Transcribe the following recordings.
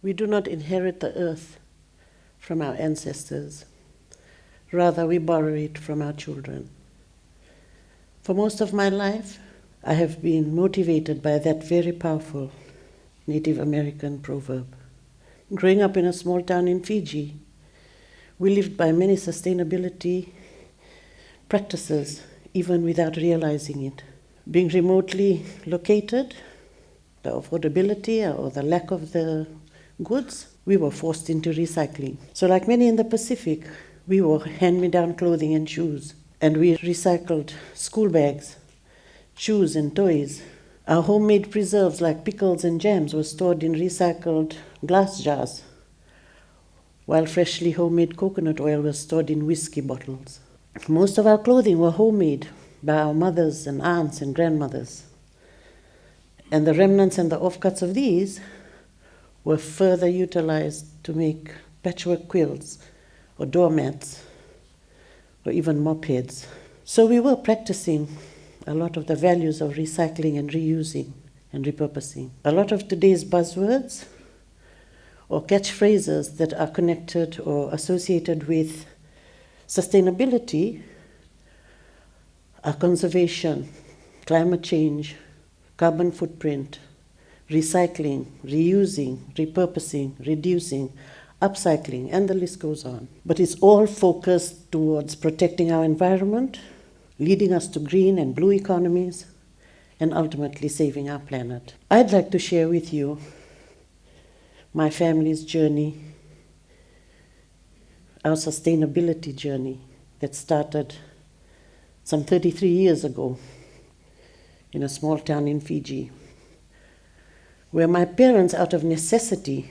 We do not inherit the earth from our ancestors. Rather, we borrow it from our children. For most of my life, I have been motivated by that very powerful Native American proverb. Growing up in a small town in Fiji, we lived by many sustainability practices, even without realizing it. Being remotely located, the affordability or the lack of the goods, we were forced into recycling. So like many in the Pacific, we wore hand-me-down clothing and shoes, and we recycled school bags, shoes and toys. Our homemade preserves like pickles and jams were stored in recycled glass jars, while freshly homemade coconut oil was stored in whiskey bottles. Most of our clothing were homemade by our mothers and aunts and grandmothers. And the remnants and the offcuts of these were further utilized to make patchwork quilts or doormats or even mop heads. So we were practicing a lot of the values of recycling and reusing and repurposing. A lot of today's buzzwords or catchphrases that are connected or associated with sustainability are conservation, climate change, carbon footprint, recycling, reusing, repurposing, reducing, upcycling, and the list goes on. But it's all focused towards protecting our environment, leading us to green and blue economies, and ultimately saving our planet. I'd like to share with you my family's journey, our sustainability journey that started some 33 years ago in a small town in Fiji, where my parents, out of necessity,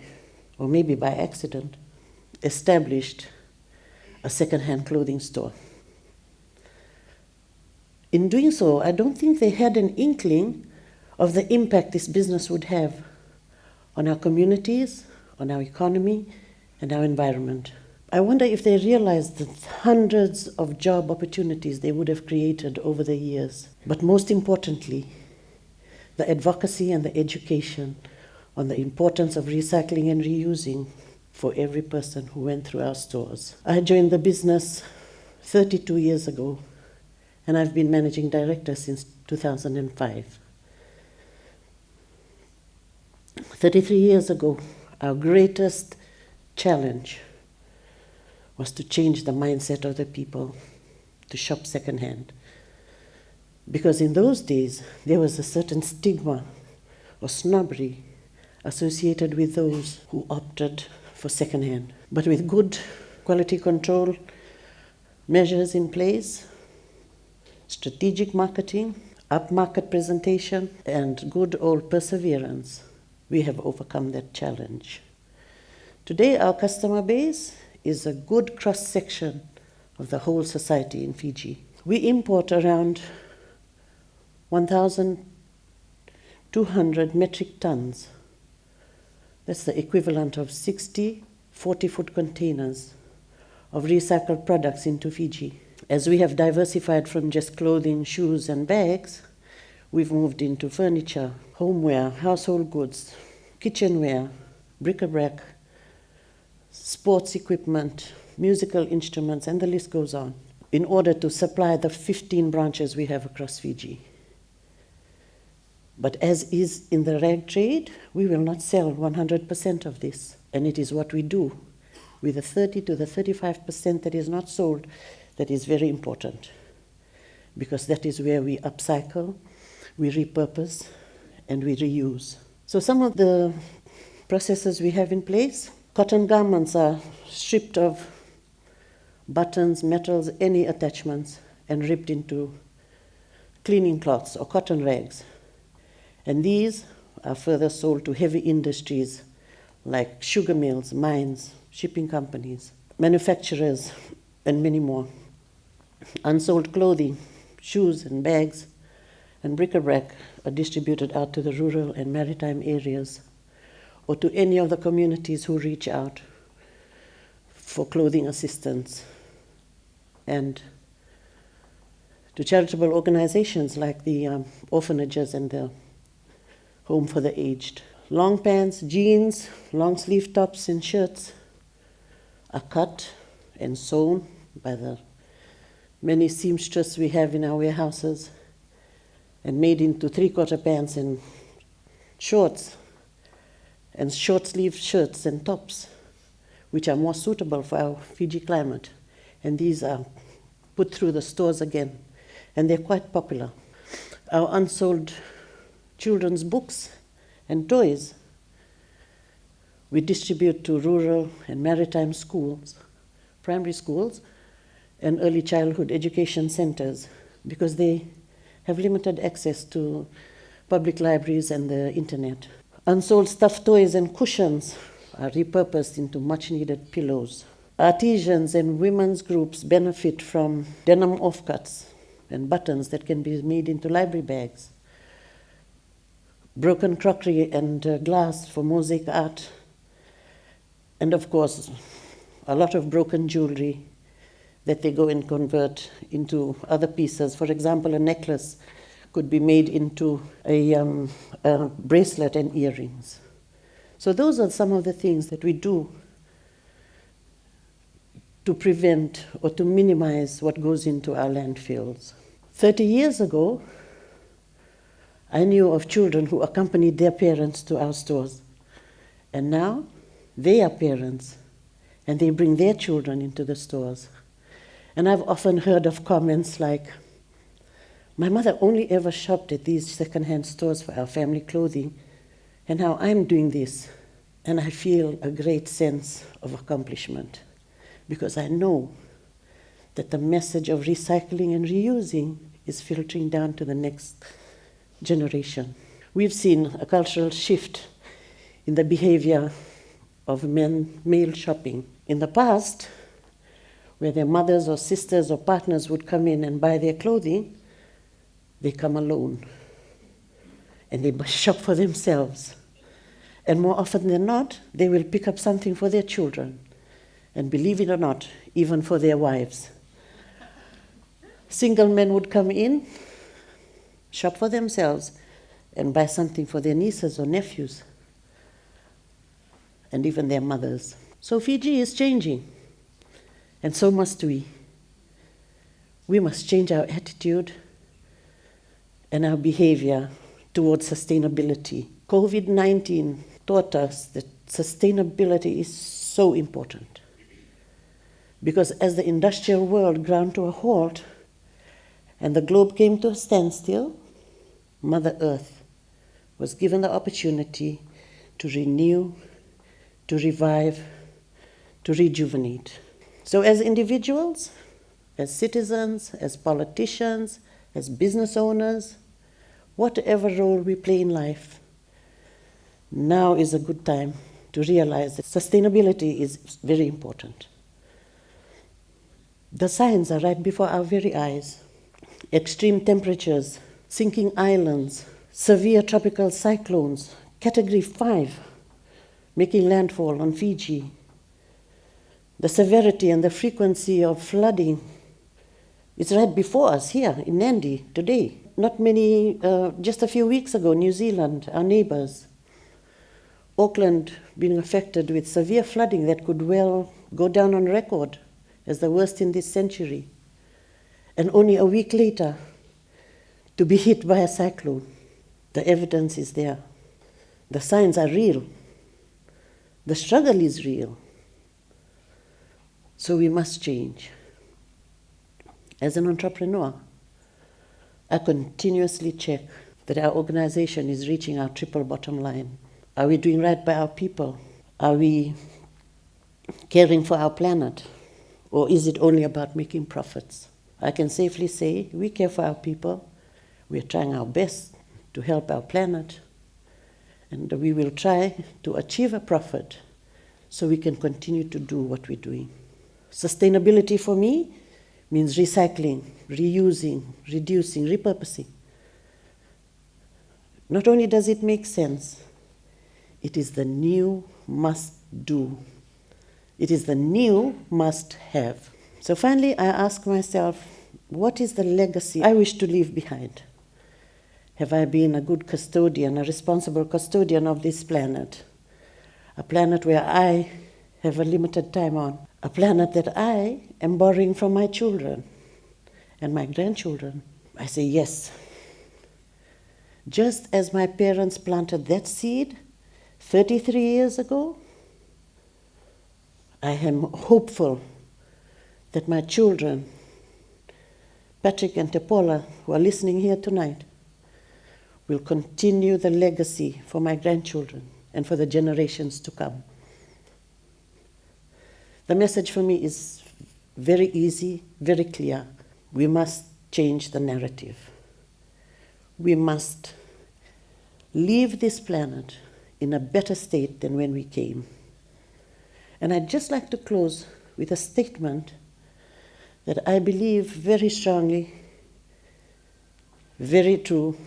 or maybe by accident, established a second-hand clothing store. In doing so, I don't think they had an inkling of the impact this business would have on our communities, on our economy, and our environment. I wonder if they realized the hundreds of job opportunities they would have created over the years. But most importantly, the advocacy and the education on the importance of recycling and reusing for every person who went through our stores. I joined the business 32 years ago, and I've been managing director since 2005. 33 years ago, our greatest challenge was to change the mindset of the people to shop secondhand. Because in those days, there was a certain stigma or snobbery associated with those who opted for secondhand. But with good quality control measures in place, strategic marketing, upmarket presentation, and good old perseverance, we have overcome that challenge. Today, our customer base is a good cross-section of the whole society in Fiji. We import around 1,200 metric tons. That's the equivalent of 60 40-foot containers of recycled products into Fiji. As we have diversified from just clothing, shoes, and bags, we've moved into furniture, homeware, household goods, kitchenware, bric-a-brac, sports equipment, musical instruments, and the list goes on, in order to supply the 15 branches we have across Fiji. But as is in the rag trade, we will not sell 100% of this. And it is what we do with the 30 to the 35% that is not sold that is very important. Because that is where we upcycle, we repurpose, and we reuse. So some of the processes we have in place: cotton garments are stripped of buttons, metals, any attachments, and ripped into cleaning cloths or cotton rags. And these are further sold to heavy industries like sugar mills, mines, shipping companies, manufacturers, and many more. Unsold clothing, shoes and bags, and bric-a-brac are distributed out to the rural and maritime areas, or to any of the communities who reach out for clothing assistance, and to charitable organizations like the orphanages and the Home for the Aged. Long pants, jeans, long sleeve tops and shirts are cut and sewn by the many seamstresses we have in our warehouses and made into three-quarter pants and shorts and short sleeve shirts and tops, which are more suitable for our Fiji climate. And these are put through the stores again, and they're quite popular. Our unsold children's books and toys we distribute to rural and maritime schools, primary schools, and early childhood education centers, because they have limited access to public libraries and the internet. Unsold stuffed toys and cushions are repurposed into much-needed pillows. Artisans and women's groups benefit from denim offcuts and buttons that can be made into library bags. Broken crockery and glass for mosaic art. And of course, a lot of broken jewelry that they go and convert into other pieces. For example, a necklace could be made into a bracelet and earrings. So those are some of the things that we do to prevent or to minimize what goes into our landfills. 30 years ago, I knew of children who accompanied their parents to our stores. And now, they are parents, and they bring their children into the stores. And I've often heard of comments like, my mother only ever shopped at these secondhand stores for our family clothing, and now I'm doing this. And I feel a great sense of accomplishment, because I know that the message of recycling and reusing is filtering down to the next generation. We've seen a cultural shift in the behavior of male shopping. In the past, where their mothers or sisters or partners would come in and buy their clothing, they come alone and they shop for themselves. And more often than not, they will pick up something for their children, and believe it or not, even for their wives. Single men would come in, shop for themselves, and buy something for their nieces or nephews, and even their mothers. So Fiji is changing, and so must we. We must change our attitude and our behavior towards sustainability. COVID-19 taught us that sustainability is so important, because as the industrial world ground to a halt and the globe came to a standstill, Mother Earth was given the opportunity to renew, to revive, to rejuvenate. So as individuals, as citizens, as politicians, as business owners, whatever role we play in life, now is a good time to realize that sustainability is very important. The signs are right before our very eyes. Extreme temperatures, sinking islands, severe tropical cyclones, Category 5, making landfall on Fiji. The severity and the frequency of flooding is right before us here in Nadi today. Not many, just a few weeks ago, New Zealand, our neighbors, Auckland being affected with severe flooding that could well go down on record as the worst in this century. And only a week later, to be hit by a cyclone. The evidence is there. The signs are real. The struggle is real. So we must change. As an entrepreneur, I continuously check that our organization is reaching our triple bottom line. Are we doing right by our people? Are we caring for our planet? Or is it only about making profits? I can safely say we care for our people. We are trying our best to help our planet. And we will try to achieve a profit so we can continue to do what we're doing. Sustainability for me means recycling, reusing, reducing, repurposing. Not only does it make sense, it is the new must-do. It is the new must-have. So finally, I ask myself, what is the legacy I wish to leave behind? have I been a good custodian, a responsible custodian of this planet? A planet where I have a limited time on. A planet that I am borrowing from my children and my grandchildren. I say yes. Just as my parents planted that seed 33 years ago, I am hopeful that my children, Patrick and Tepola, who are listening here tonight, will continue the legacy for my grandchildren and for the generations to come. The message for me is very easy, very clear. We must change the narrative. We must leave this planet in a better state than when we came. And I'd just like to close with a statement that I believe very strongly, very true,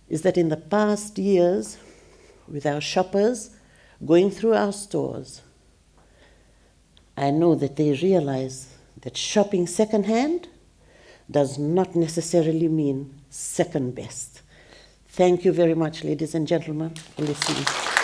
is that in the past years, with our shoppers going through our stores, I know that they realize that shopping secondhand does not necessarily mean second best. Thank you very much, ladies and gentlemen, for listening.